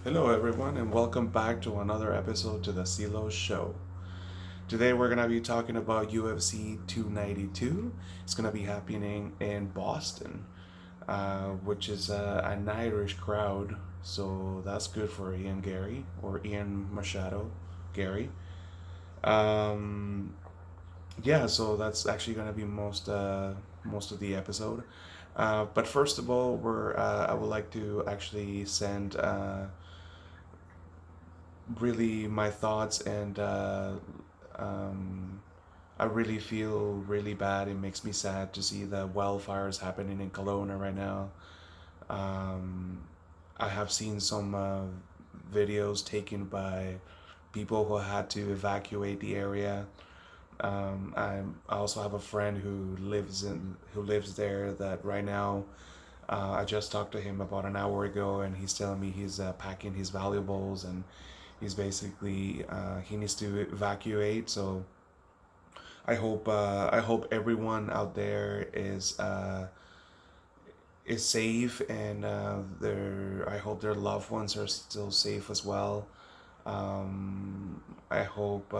Hello, everyone, and welcome back to another episode to the CeeLo Show. Today, we're gonna be talking about UFC 292. It's gonna be happening in Boston, which is an Irish crowd, so that's good for Ian Gary or Ian Machado Gary. Um, yeah, so that's actually gonna be most of the episode. But first of all, I would like to actually send really my thoughts and um, I really feel really bad. It makes me sad to see the wildfires happening in Kelowna right now. Um, I have seen some videos taken by people who had to evacuate the area. I also have a friend who lives there that right now I just talked to him about an hour ago, and he's telling me he's packing his valuables and he's basically he needs to evacuate. So I hope everyone out there is safe, and I hope their loved ones are still safe as well. I hope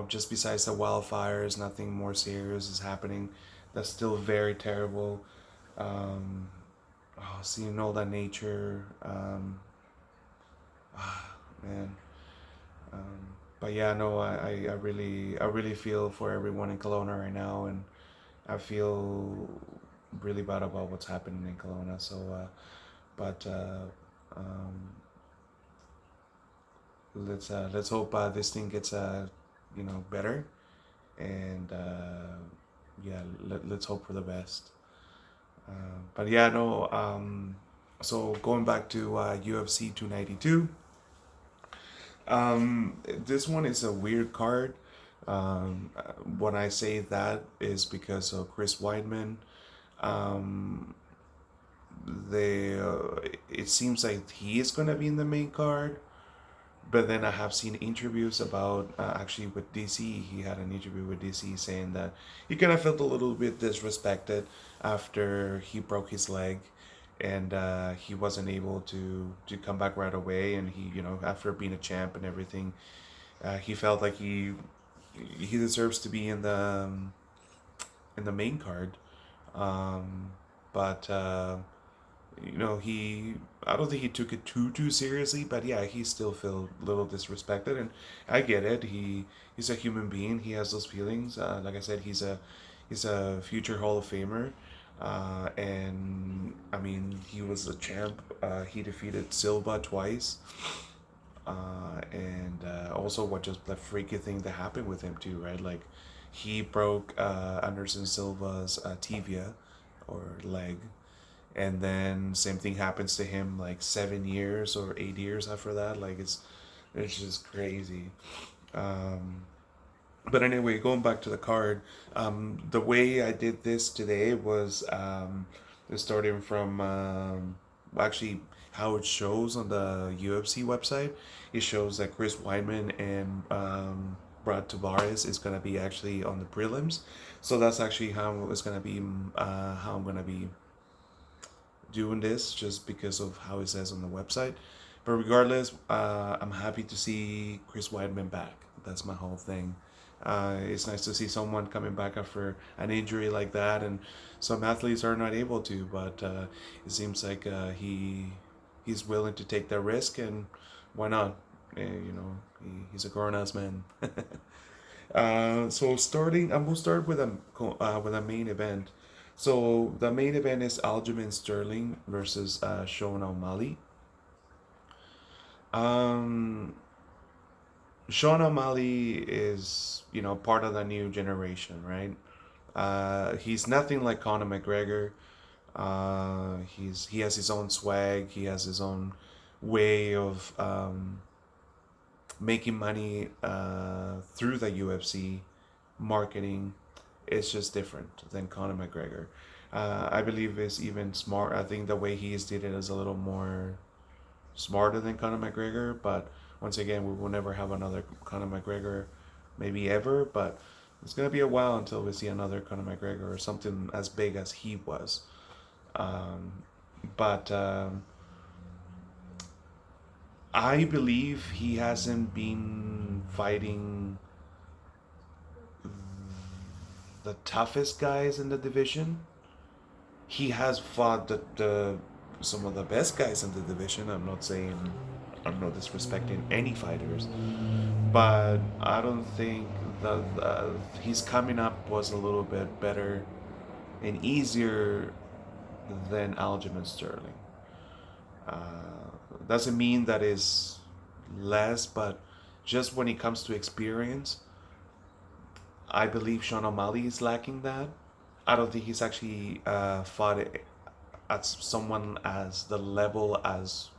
just besides the wildfires, nothing more serious is happening. That's still very terrible. Um, Seeing all that nature, man. But yeah, no, I really feel for everyone in Kelowna right now, and I feel really bad about what's happening in Kelowna. So, but um, let's hope this thing gets better, and yeah, let's hope for the best. But yeah, no. So going back to UFC 292. This one is a weird card. When I say that is because of Chris Weidman. Um, it seems like he is gonna be in the main card, but then I have seen interviews about actually with DC. He had an interview with DC saying that he kind of felt a little bit disrespected after he broke his leg, and he wasn't able to come back right away. And he, after being a champ and everything, he felt like he deserves to be in the main card. Um, but he I don't think he took it too seriously, but yeah, he still felt a little disrespected, and I get it. He's a human being. He has those feelings. Like I said, he's a future Hall of Famer. And I mean, he was a champ. He defeated Silva twice. And also what just the freaky thing that happened with him too, right? Like he broke Anderson Silva's tibia or leg, and then same thing happens to him like 7 years or 8 years after that. Like it's just crazy. Um, but anyway, going back to the card, the way I did this today was starting from actually how it shows on the UFC website. It shows that Chris Weidman and Brad Tavares is gonna be actually on the prelims, so that's actually how it's gonna be. How I'm gonna be doing this, just because of how it says on the website. But regardless, I'm happy to see Chris Weidman back. That's my whole thing. It's nice to see someone coming back after an injury like that, and some athletes are not able to. But it seems like he's willing to take that risk, and why not? He's a grown ass man. So starting, I'm gonna start with a main event. So the main event is Aljamain Sterling versus Sean O'Malley. Um, Sean O'Malley is, part of the new generation, right? He's nothing like Conor McGregor. He has his own swag. He has his own way of making money through the UFC marketing. Is just different than Conor McGregor. I believe is even smart. I think the way he's did it is a little more smarter than Conor McGregor. But once again, we will never have another Conor McGregor, maybe ever. But it's gonna be a while until we see another Conor McGregor or something as big as he was. Um, but I believe he hasn't been fighting the toughest guys in the division. He has fought the some of the best guys in the division. I'm not disrespecting any fighters, but I don't think that his coming up was a little bit better and easier than Aljamain Sterling. Doesn't mean that is less, but just when it comes to experience, I believe Sean O'Malley is lacking that. I don't think he's actually fought at someone as the level as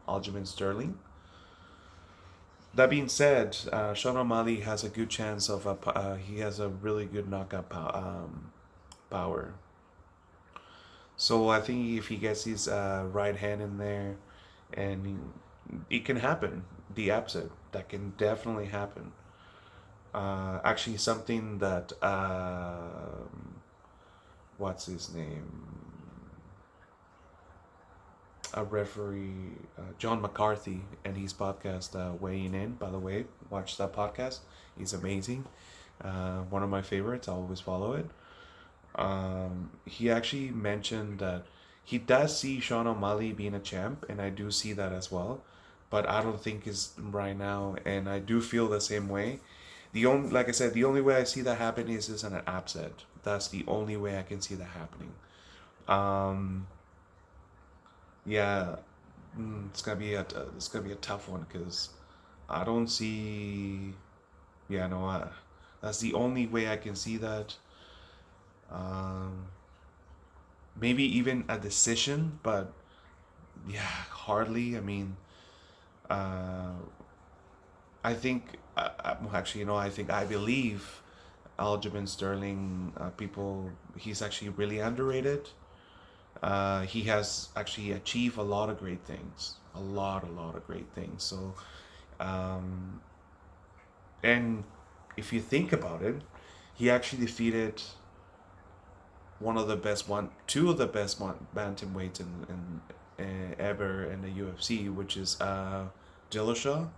Aljamain Sterling. That being said, Sean O'Malley has a good chance of he has a really good knockout power. So I think if he gets his right hand in there, and it can happen, the upset that can definitely happen. Actually, something that what's his name? A referee, John McCarthy, and his podcast, Weighing In. By the way, watch that podcast. He's amazing. One of my favorites. I always follow it. He actually mentioned that he does see Sean O'Malley being a champ, and I do see that as well. But I don't think is right now, and I do feel the same way. The only, like I said, the only way I see that happening is an upset. That's the only way I can see that happening. Um, yeah, it's gonna be a tough one because I don't see. Yeah, no, that's the only way I can see that. Um, Maybe even a decision, but yeah, hardly. I mean, uh, I think well, actually, I believe Aljamain Sterling. People, he's actually really underrated. He has actually achieved a lot of great things, a lot of great things. So, um, and if you think about it, he actually defeated one of the best one, two of the best bantamweights in ever in the UFC, which is Dillashaw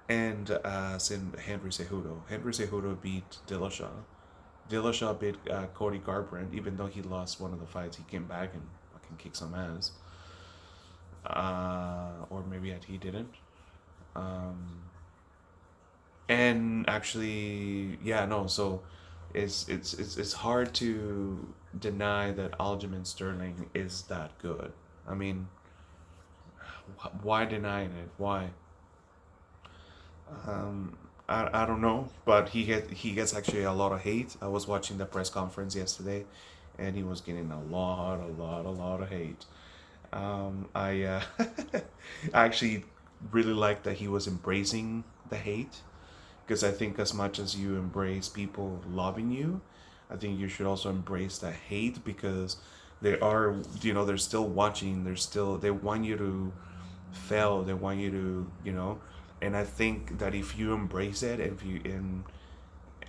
and Henry Cejudo. Henry Cejudo beat Dillashaw. Dillashaw beat Cody Garbrandt, even though he lost one of the fights. He came back and fucking kicked some ass. Or maybe he didn't. Um, and actually, yeah, no. So, it's hard to deny that Aljamain Sterling is that good. I mean, why denying it? Why? Um, I don't know, but he gets actually a lot of hate. I was watching the press conference yesterday, and he was getting a lot of hate. I I actually really like that he was embracing the hate because I think as much as you embrace people loving you, I think you should also embrace the hate because they are, they're still watching. They want you to fail. They want you to, and I think that if you embrace it, and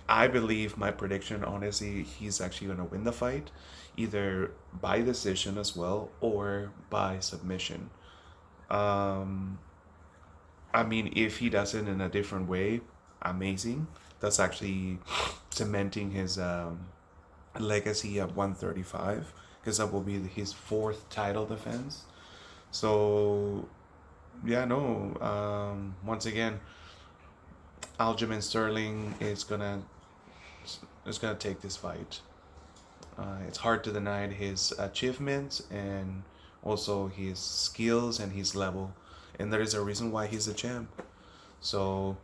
I believe my prediction, honestly, he's actually going to win the fight, either by decision as well or by submission. Um, I mean, if he does it in a different way, amazing. That's actually cementing his legacy at 135 because that will be his fourth title defense. So, yeah, no. Once again, Aljamain Sterling is gonna take this fight. It's hard to deny his achievements and also his skills and his level, and there is a reason why he's a champ. So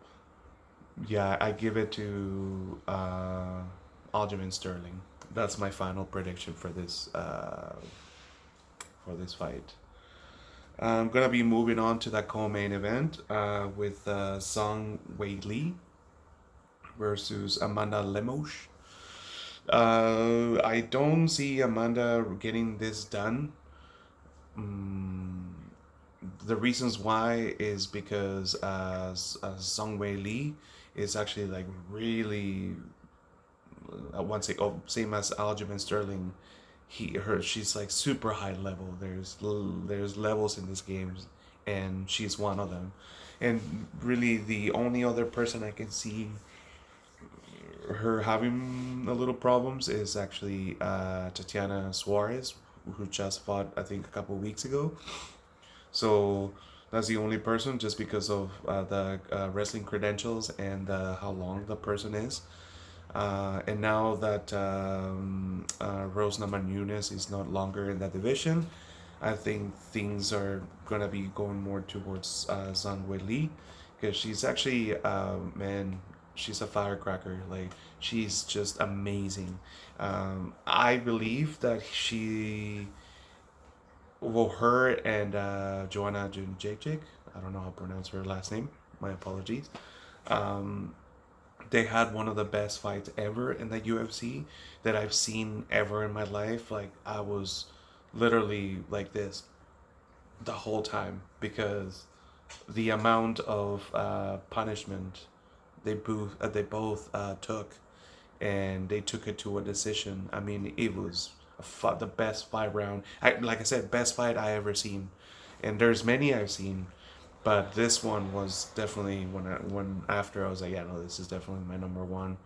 yeah, I give it to Aljamain Sterling. That's my final prediction for this fight. I'm gonna be moving on to that co-main event with Song Wei Li versus Amanda Lemos. I don't see Amanda getting this done. Mm, the reasons why is because Song Wei Li is actually like really once say oh same as Aljamain Sterling, she's like super high level. There's levels in this game, and she's one of them. And really, the only other person I can see her having a little problems is actually Tatiana Suarez, who just fought, I think, a couple weeks ago. So that's the only person, just because of the wrestling credentials and how long the person is. And now that Rose Namajunas is no longer in that division, I think things are gonna be going more towards Zhang Weili, because she's actually, man, she's a firecracker. Like, she's just amazing. I believe that her and Joanna Jędrzejczyk, I don't know how to pronounce her last name. My apologies. Um, they had one of the best fights ever in the UFC that I've seen ever in my life. Like, I was literally like this the whole time, because the amount of punishment they both took, and they took it to a decision. I mean, it was the best fight round. Like I said, best fight I ever seen, and there's many I've seen, but this one was definitely when after I was like, yeah, no, this is definitely my number one.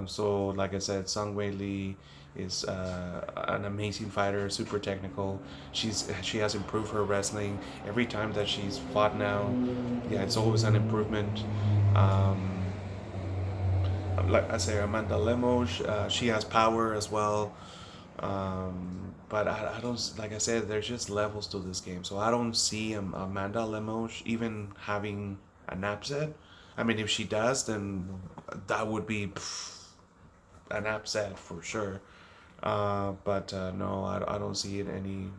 So like I said, Sung Wei Lee is an amazing fighter, super technical. She has improved her wrestling every time that she's fought now. Yeah, it's always an improvement. Um, like I say, Amanda Lemos, she has power as well. But I don't, like I said, there's just levels to this game. So I don't see Amanda Lemos even having an upset. I mean, if she does, then that would be an upset for sure. But no, I don't see it any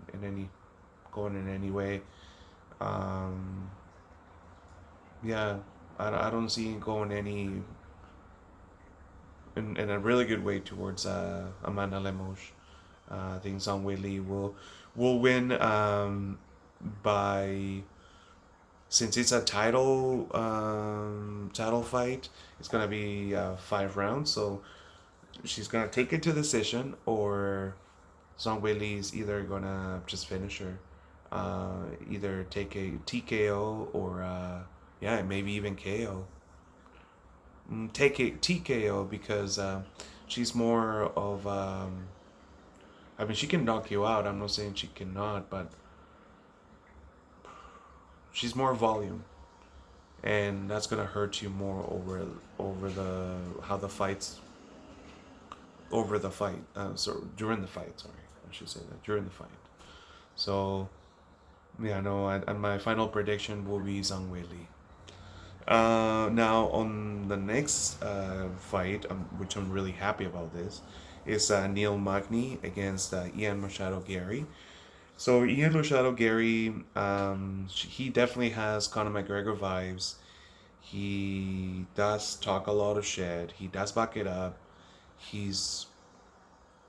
going in any way. Um, yeah, I don't see it going in a really good way towards Amanda Lemos. I think Zhang Weili will win by, since it's a title fight. It's gonna be 5 rounds, so she's gonna take it to decision, or Zhang Weili is either gonna just finish her, either take a TKO or yeah, maybe even KO. Take a TKO, because she's more of I mean, she can knock you out. I'm not saying she cannot, but she's more volume, and that's gonna hurt you more over the how the fights over the fight. So during the fight, sorry, I should say that during the fight. So yeah, no, and my final prediction will be Zhang Weili. Now on the next fight, which I'm really happy about this, is Neil Magny against Ian Machado Gary. So Ian Machado Gary, he definitely has Conor McGregor vibes. He does talk a lot of shit. He does back it up. He's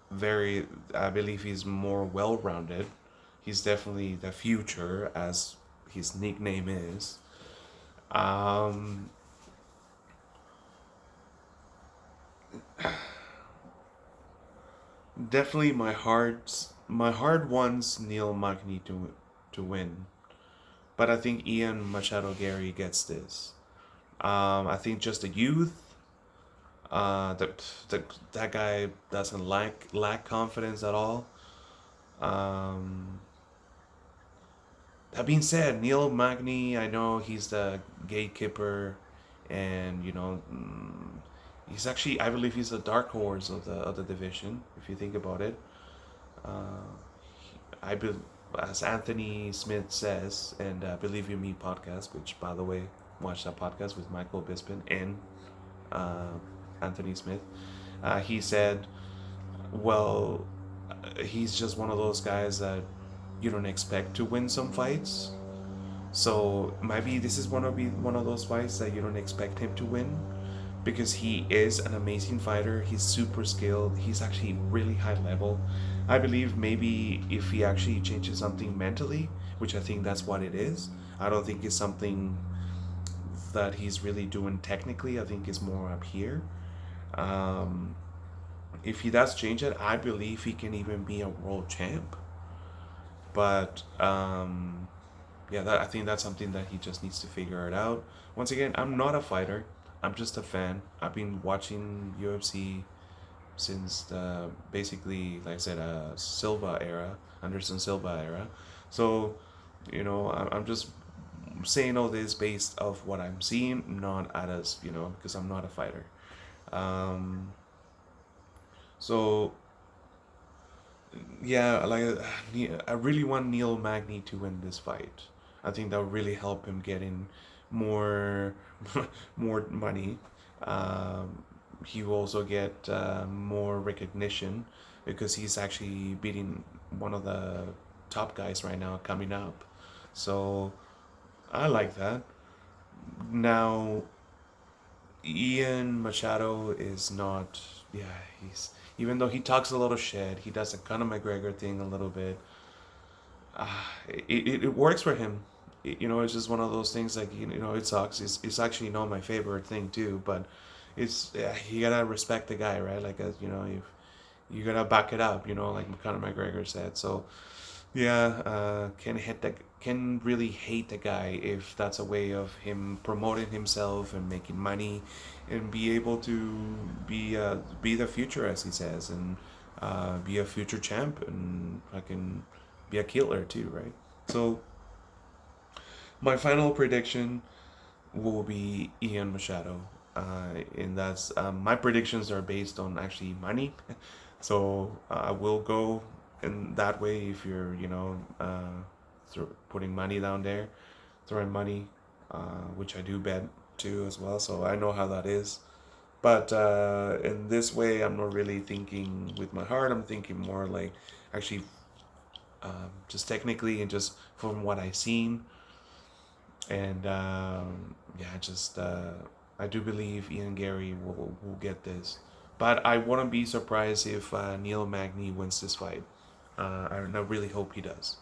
I believe he's more well rounded. He's definitely the future, as his nickname is. Um, Definitely my heart wants Neil Magny to win, but I think Ian Machado Gary gets this. I think just the youth. That guy doesn't lack confidence at all. Um, that being said, Neil Magny, I know he's the gatekeeper, and he's actually, I believe he's the dark horse of the division. If you think about it, uh, I be, as Anthony Smith says, and Believe You Me podcast, which by the way, watch that podcast with Michael Bisping and uh, Anthony Smith. He said, well, he's just one of those guys that you don't expect to win some fights. So maybe this is one of those fights that you don't expect him to win, because he is an amazing fighter. He's super skilled. He's actually really high level. I believe maybe if he actually changes something mentally, which I think that's what it is. I don't think it's something that he's really doing technically. I think it's more up here. Um, if he does change it, I believe he can even be a world champ. But yeah, that I think that's something that he just needs to figure it out. Once again, I'm not a fighter. I'm just a fan. I've been watching UFC since the basically, like I said, Silva era, Anderson Silva era. So, I'm just saying all this based off what I'm seeing, not at us, because I'm not a fighter. Um, so yeah, like I really want Neil Magny to win this fight. I think that would really help him get in more more money. Um, he will also get more recognition because he's actually beating one of the top guys right now coming up. So I like that. Now Ian Machado is not. Yeah, he's even though he talks a lot of shit, he does the Conor McGregor thing a little bit. It works for him. It's just one of those things like it sucks. It's actually not my favorite thing too, but it's you gotta respect the guy, right? Like you gotta back it up, like Conor McGregor said. So yeah, can really hate the guy if that's a way of him promoting himself and making money, and be able to be the future as he says, and be a future champ, and I can be a killer too, right? So my final prediction will be Ian Machado. And that's my predictions are based on actually money. So I will go in that way if you're, putting money down there, throwing money, which I do bet too as well. So I know how that is. But in this way, I'm not really thinking with my heart. I'm thinking more like actually just technically and just from what I've seen. And yeah, just I do believe Ian Gary will get this, but I wouldn't be surprised if Neil Magny wins this fight. I really hope he does.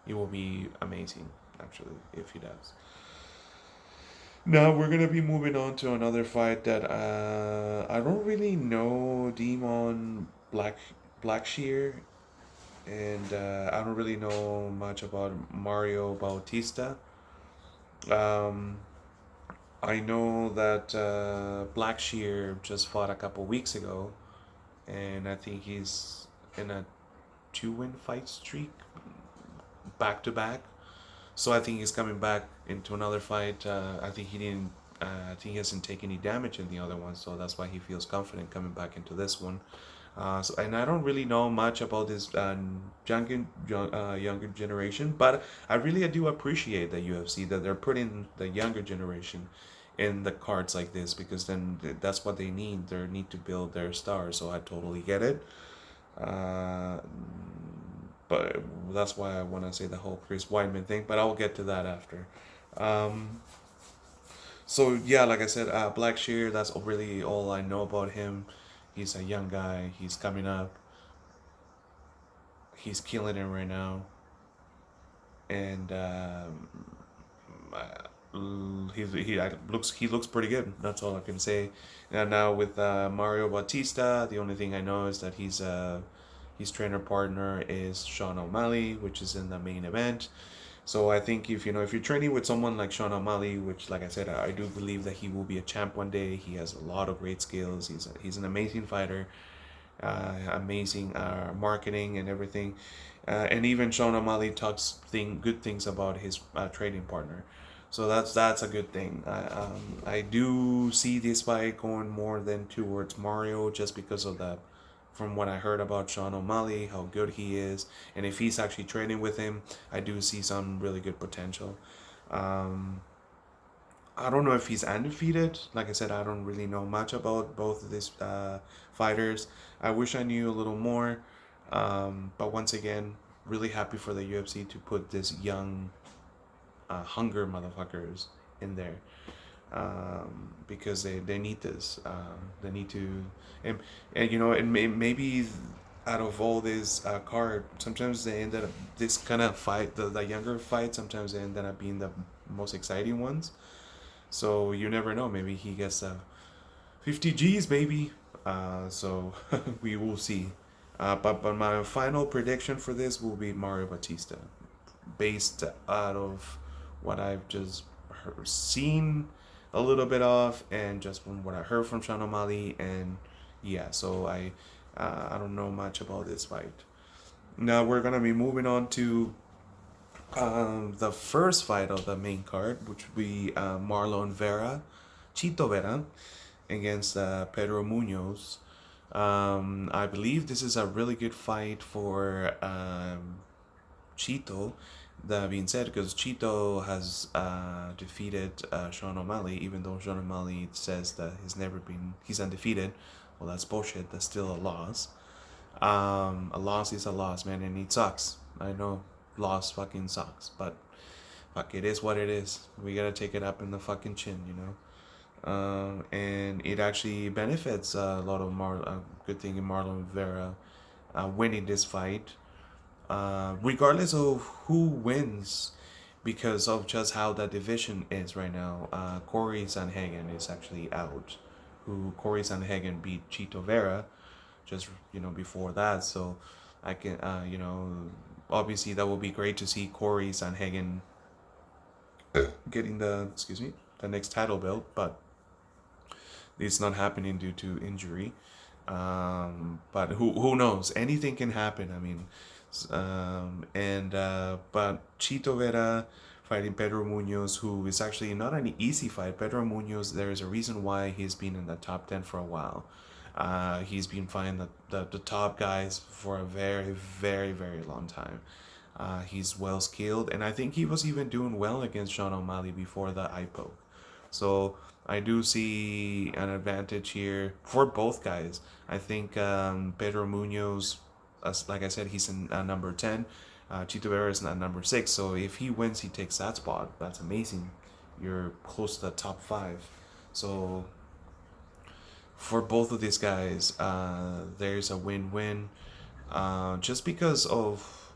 It will be amazing, actually, if he does. Now we're gonna be moving on to another fight that I don't really know Demon Blackshear, and I don't really know much about Mario Bautista. Um, I know that Blackshear just fought a couple weeks ago, and I think he's in a two-win fight streak, back to back. So I think he's coming back into another fight. I think he didn't. I think he hasn't taken any damage in the other one, so that's why he feels confident coming back into this one. And I don't really know much about this younger generation, but I really do appreciate the UFC that they're putting the younger generation in the cards like this, because then that's what they need. They need to build their stars. So I totally get it. Uh, but that's why I want to say the whole Chris Weidman thing. But I'll get to that after. Um, so yeah, like I said, Blackshear. That's really all I know about him. He's a young guy. He's coming up. He's killing it right now, and he looks pretty good. That's all I can say. And now with Mario Bautista, the only thing I know is that his trainer partner is Sean O'Malley, which is in the main event. So I think if you're training with someone like Sean O'Malley, which like I said, I do believe that he will be a champ one day. He has a lot of great skills. He's an amazing fighter, amazing marketing and everything. And even Sean O'Malley talks good things about his trading partner. So that's a good thing. I do see this fight going more than towards Mario just because of the, from what I heard about Sean O'Malley, how good he is, and if he's actually training with him, I do see some really good potential. Um, I don't know if he's undefeated. Like I said, I don't really know much about both of these fighters. I wish I knew a little more. But once again, really happy for the UFC to put this young hunger motherfuckers in there, because they need this. They need to, and maybe out of all this card, sometimes they ended up this kind of fight, the younger fight, sometimes they ended up being the most exciting ones. So you never know. Maybe he gets 50 G's, maybe. So we will see. But my final prediction for this will be Mario Batista, based out of what I've just seen a little bit of, and just from what I heard from Sean O'Malley, and yeah, so I don't know much about this fight. Now we're gonna be moving on to the first fight of the main card, which would be Marlon Vera, Chito Vera, against Pedro Munoz. I believe this is a really good fight for Chito. That being said, because Chito has defeated Sean O'Malley, even though Sean O'Malley says that he's undefeated. Well, that's bullshit. That's still a loss. A loss is a loss, man, and it sucks. I know, loss fucking sucks, but fuck, it is what it is. We gotta take it up in the fucking chin, you know. And it actually benefits a lot of good thing in Marlon Vera winning this fight, regardless of who wins, because of just how the division is right now. Corey Sanhagen is actually out. Who Corey Sanhagen beat Chito Vera just before that, so I can obviously that would be great to see Corey Sanhagen getting the next title belt, but it's not happening due to injury. But who knows? Anything can happen. I mean, but Chito Vera fighting Pedro Munoz, who is actually not an easy fight. Pedro Munoz, there is a reason why he's been in the top 10 for a while. He's been fighting the top guys for a very, very, very long time. He's well skilled, and I think he was even doing well against Sean O'Malley before the eye poke. So I do see an advantage here for both guys. I think Pedro Munoz, like I said, he's in number 10. Chito Vera is number 6. So if he wins, he takes that spot. That's amazing. You're close to the top 5. So for both of these guys, there's a win-win. Just because of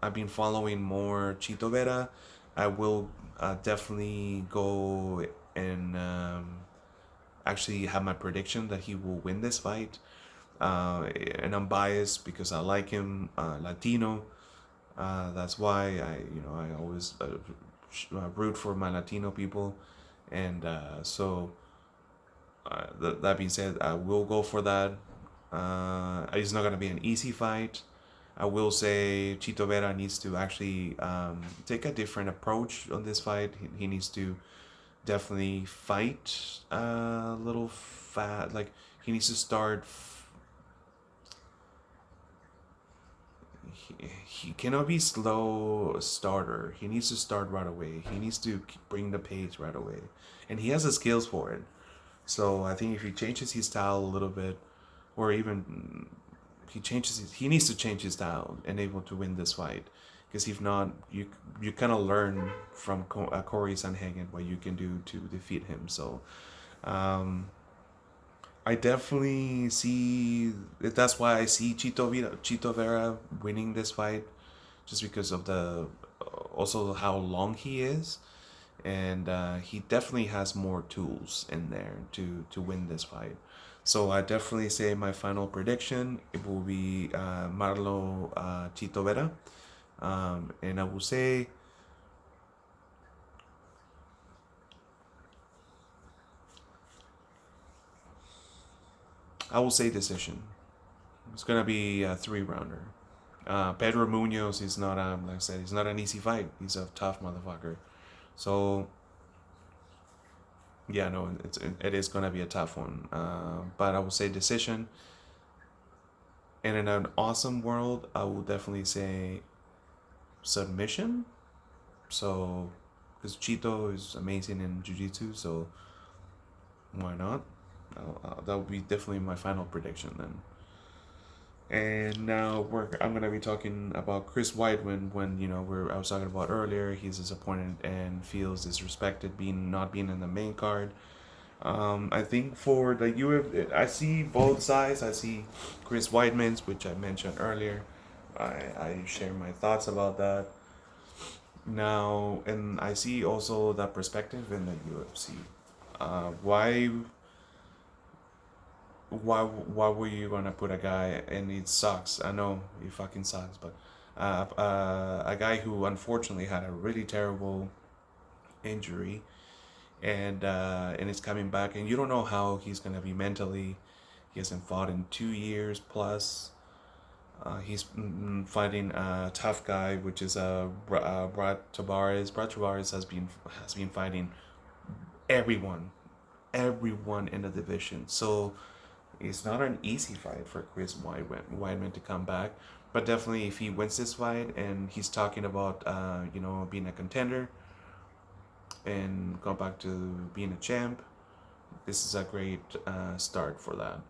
I've been following more Chito Vera, I will definitely go and actually have my prediction that he will win this fight. And I'm biased because I like him, Latino. That's why I always root for my Latino people, and that being said, I will go for that. It's not gonna be an easy fight. I will say Chito Vera needs to actually take a different approach on this fight. He needs to definitely fight a little fat. Like, he needs to start. He cannot be slow starter. He needs to start right away. He needs to bring the pace right away, and he has the skills for it. So I think if he changes his style a little bit, or even he needs to change his style and able to win this fight. Because if not, you kind of learn from Corey Sanhagen what you can do to defeat him. So I definitely see. That's why I see Chito Vera winning this fight, just because of the also how long he is, and he definitely has more tools in there to win this fight. So I definitely say my final prediction, it will be Marlo Chito Vera, and I will say decision. It's gonna be a 3-rounder. Pedro Munoz is not like I said, he's not an easy fight. He's a tough motherfucker. So yeah, no, it is gonna be a tough one. But I will say decision. And in an awesome world, I will definitely say submission. So, because Chito is amazing in jiu-jitsu, so why not? That would be definitely my final prediction then. And now I'm gonna be talking about Chris Weidman. When I was talking about earlier, he's disappointed and feels disrespected not being in the main card. I think for the UFC, I see both sides. I see Chris Weidman's, which I mentioned earlier. I share my thoughts about that now, and I see also the perspective in the UFC. Why were you gonna put a guy, and it sucks, I know it fucking sucks, but a guy who unfortunately had a really terrible injury, and it's coming back, and you don't know how he's gonna be mentally. He hasn't fought in 2 years plus. He's fighting a tough guy, which is Brad Tavares. Brad Tavares has been fighting everyone, everyone in the division. So it's not an easy fight for Chris Weidman to come back. But definitely, if he wins this fight, and he's talking about being a contender and go back to being a champ, this is a great start for that.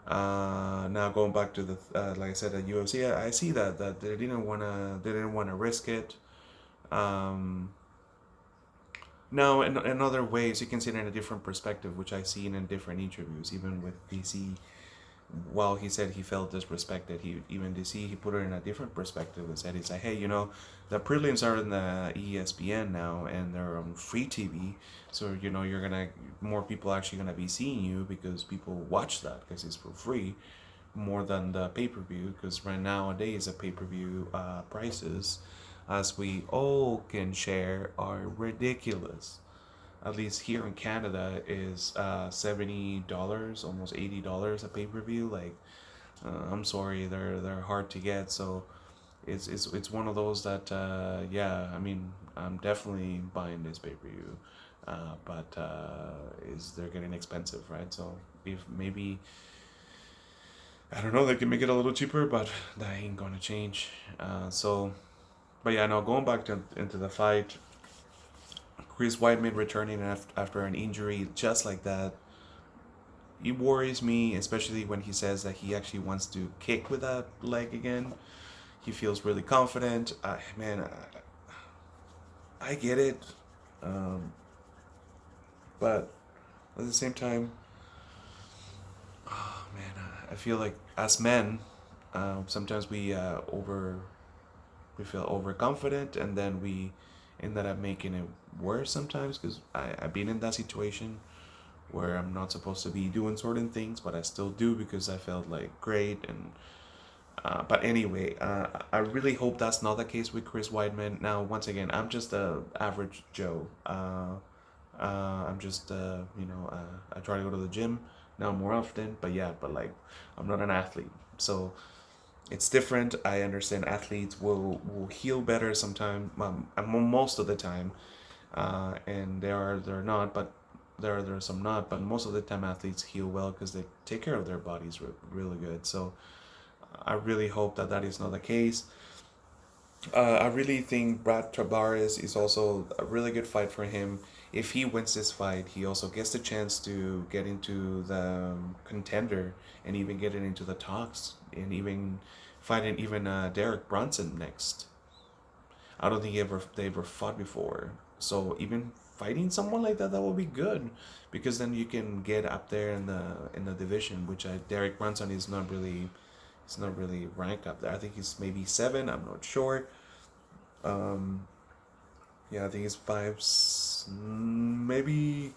Now going back to the like I said, at UFC, I see that they didn't wanna risk it. Um, no, in other ways you can see it in a different perspective, which I see in different interviews, even with DC. While he said he felt disrespected, he even DC he put it in a different perspective and said he's like, hey, the prelims are in the ESPN now and they're on free TV, so you're gonna more people actually gonna be seeing you because people watch that because it's for free more than the pay per view because right nowadays the pay per view prices, as we all can share, are ridiculous. At least here in Canada is $70, almost $80 a pay per view. Like, I'm sorry, they're hard to get. So it's one of those that yeah. I mean, I'm definitely buying this pay per view, but is they're getting expensive, right? So if maybe I don't know, they can make it a little cheaper, but that ain't gonna change. But yeah, no. Going back into the fight, Chris Weidman returning after an injury just like that, it worries me, especially when he says that he actually wants to kick with that leg again. He feels really confident. Man, I get it, um, but at the same time, oh man, I feel like as men, sometimes we feel overconfident, and then we ended up making it worse sometimes because I've been in that situation where I'm not supposed to be doing certain things, but I still do because I felt like great. And but anyway, I really hope that's not the case with Chris Weidman. Now, once again, I'm just a average Joe. I'm just I try to go to the gym now more often, but yeah, but like I'm not an athlete, so it's different. I understand athletes will heal better sometimes, most of the time, and they're not, but there are some not, but most of the time athletes heal well because they take care of their bodies really good. So I really hope that that is not the case. I really think Brad Tavares is also a really good fight for him. If he wins this fight, he also gets the chance to get into the contender and even get into the talks and even fighting even Derek Brunson next. I don't think they ever fought before. So even fighting someone like that will be good because then you can get up there in the division, which Derek Brunson is not really. He's not really ranked up there. I think he's maybe seven. I'm not sure. Um, yeah, I think he's five, maybe.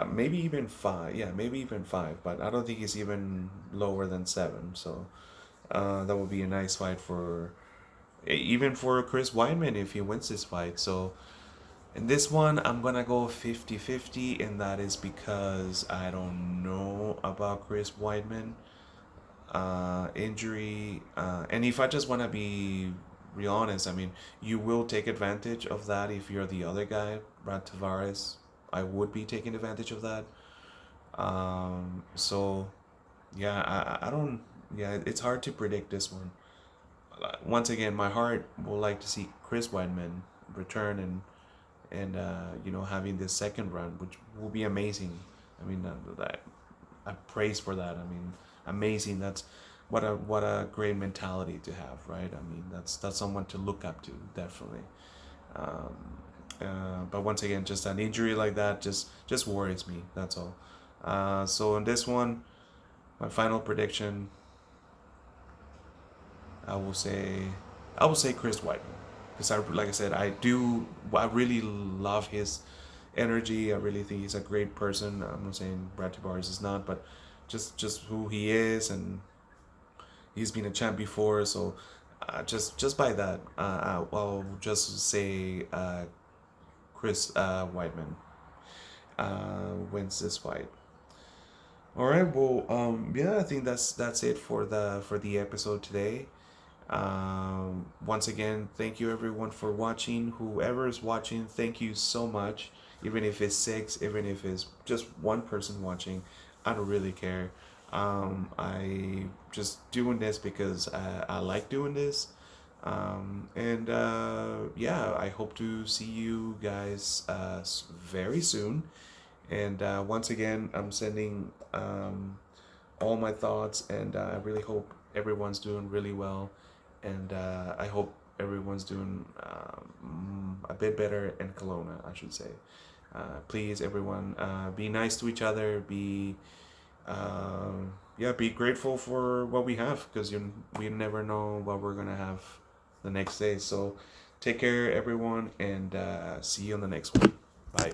Maybe even five. Yeah, maybe even five. But I don't think he's even lower than seven. So that would be a nice fight for even for Chris Weidman if he wins this fight. So in this one, I'm gonna go 50-50, and that is because I don't know about Chris Weidman injury. And if I just want to be real honest, I mean, you will take advantage of that if you're the other guy, Brad Tavares. I would be taking advantage of that. So, yeah, I don't. Yeah, it's hard to predict this one. Once again, my heart will like to see Chris Weidman return and having this second run, which will be amazing. I mean, I praise for that. I mean, amazing. That's what a great mentality to have, right? I mean, that's someone to look up to, definitely. Um, but once again, just an injury like that just worries me. That's all. So in this one, my final prediction, I will say, I will say Chris White, because like I said, I really love his energy. I really think he's a great person. I'm not saying Brad Tavares is not, but just who he is, and he's been a champ before. So just by that, I'll just say Chris Weidman wins this fight. All right. Well, yeah, I think that's it for the episode today. Once again, thank you everyone for watching. Whoever is watching, thank you so much. Even if it's six, even if it's just one person watching, I don't really care. I just doing this because I like doing this. And yeah, I hope to see you guys very soon. And once again, I'm sending all my thoughts, and I really hope everyone's doing really well. And I hope everyone's doing a bit better in Kelowna, I should say. Please, everyone, be nice to each other. Yeah, be grateful for what we have, because we never know what we're gonna have the next day. So, take care, everyone, and see you on the next one. Bye.